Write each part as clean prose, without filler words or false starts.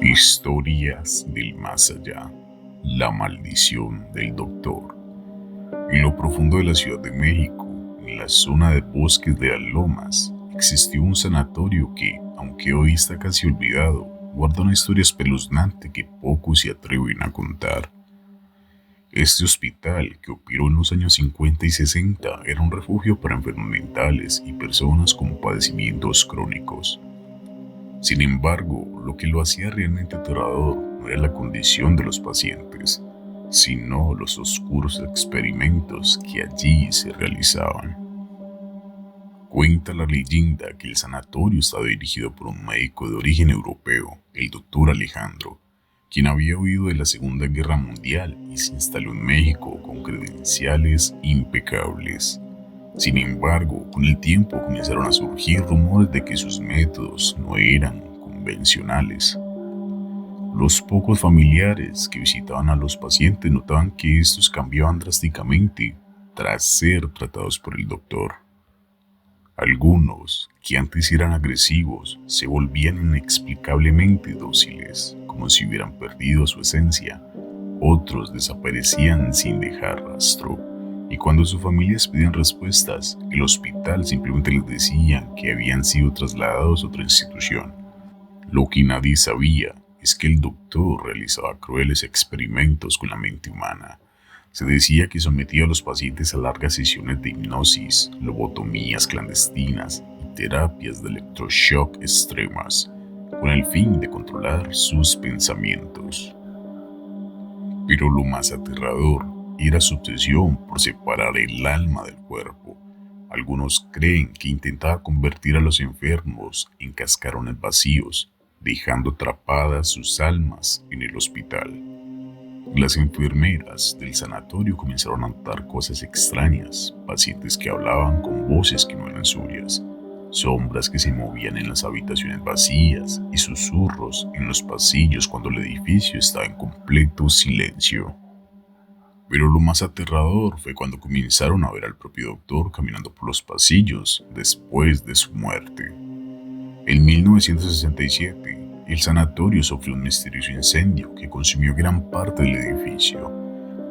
Historias del más allá. La maldición del doctor. En lo profundo de la Ciudad de México, en la zona de bosques de las Lomas, existió un sanatorio que, aunque hoy está casi olvidado, guarda una historia espeluznante que pocos se atreven a contar. Este hospital, que operó en los años 50 y 60, era un refugio para enfermos mentales y personas con padecimientos crónicos. Sin embargo, lo que lo hacía realmente aterrador no era la condición de los pacientes, sino los oscuros experimentos que allí se realizaban. Cuenta la leyenda que el sanatorio estaba dirigido por un médico de origen europeo, el doctor Alejandro, quien había huido de la Segunda Guerra Mundial y se instaló en México con credenciales impecables. Sin embargo, con el tiempo comenzaron a surgir rumores de que sus métodos no eran convencionales. Los pocos familiares que visitaban a los pacientes notaban que estos cambiaban drásticamente tras ser tratados por el doctor. Algunos, que antes eran agresivos, se volvían inexplicablemente dóciles, como si hubieran perdido su esencia. Otros desaparecían sin dejar rastro. Y cuando sus familias pedían respuestas, el hospital simplemente les decía que habían sido trasladados a otra institución. Lo que nadie sabía es que el doctor realizaba crueles experimentos con la mente humana. Se decía que sometía a los pacientes a largas sesiones de hipnosis, lobotomías clandestinas y terapias de electroshock extremas, con el fin de controlar sus pensamientos. Pero lo más aterrador era su obsesión por separar el alma del cuerpo. Algunos creen que intentaba convertir a los enfermos en cascarones vacíos, dejando atrapadas sus almas en el hospital. Las enfermeras del sanatorio comenzaron a notar cosas extrañas, pacientes que hablaban con voces que no eran suyas, sombras que se movían en las habitaciones vacías y susurros en los pasillos cuando el edificio estaba en completo silencio. Pero lo más aterrador fue cuando comenzaron a ver al propio doctor caminando por los pasillos después de su muerte. En 1967, el sanatorio sufrió un misterioso incendio que consumió gran parte del edificio.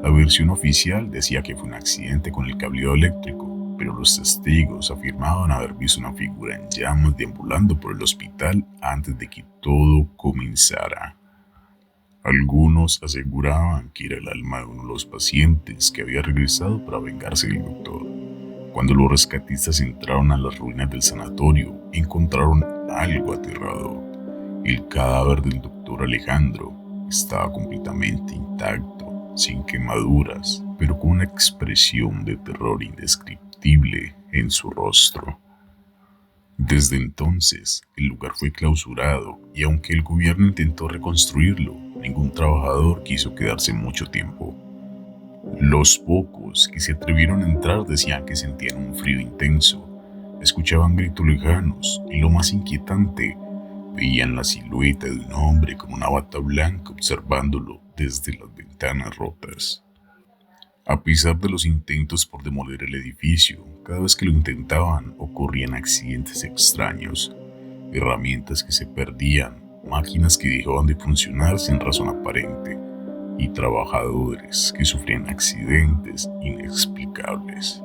La versión oficial decía que fue un accidente con el cableado eléctrico, pero los testigos afirmaban haber visto una figura en llamas deambulando por el hospital antes de que todo comenzara. Algunos aseguraban que era el alma de uno de los pacientes que había regresado para vengarse del doctor. Cuando los rescatistas entraron a las ruinas del sanatorio, encontraron algo aterrador. El cadáver del doctor Alejandro estaba completamente intacto, sin quemaduras, pero con una expresión de terror indescriptible en su rostro. Desde entonces, el lugar fue clausurado y aunque el gobierno intentó reconstruirlo, ningún trabajador quiso quedarse mucho tiempo. Los pocos que se atrevieron a entrar decían que sentían un frío intenso, escuchaban gritos lejanos y lo más inquietante, veían la silueta de un hombre con una bata blanca observándolo desde las ventanas rotas. A pesar de los intentos por demoler el edificio, cada vez que lo intentaban ocurrían accidentes extraños, herramientas que se perdían, máquinas que dejaban de funcionar sin razón aparente y trabajadores que sufrían accidentes inexplicables.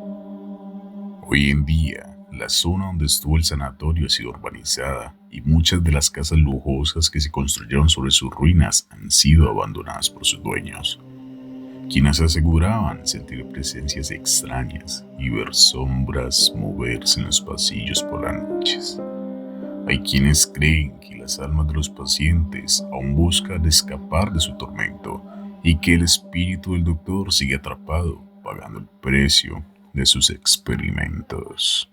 Hoy en día, la zona donde estuvo el sanatorio ha sido urbanizada y muchas de las casas lujosas que se construyeron sobre sus ruinas han sido abandonadas por sus dueños, quienes aseguraban sentir presencias extrañas y ver sombras moverse en los pasillos por las noches. Hay quienes creen que las almas de los pacientes aún buscan escapar de su tormento y que el espíritu del doctor sigue atrapado, pagando el precio de sus experimentos.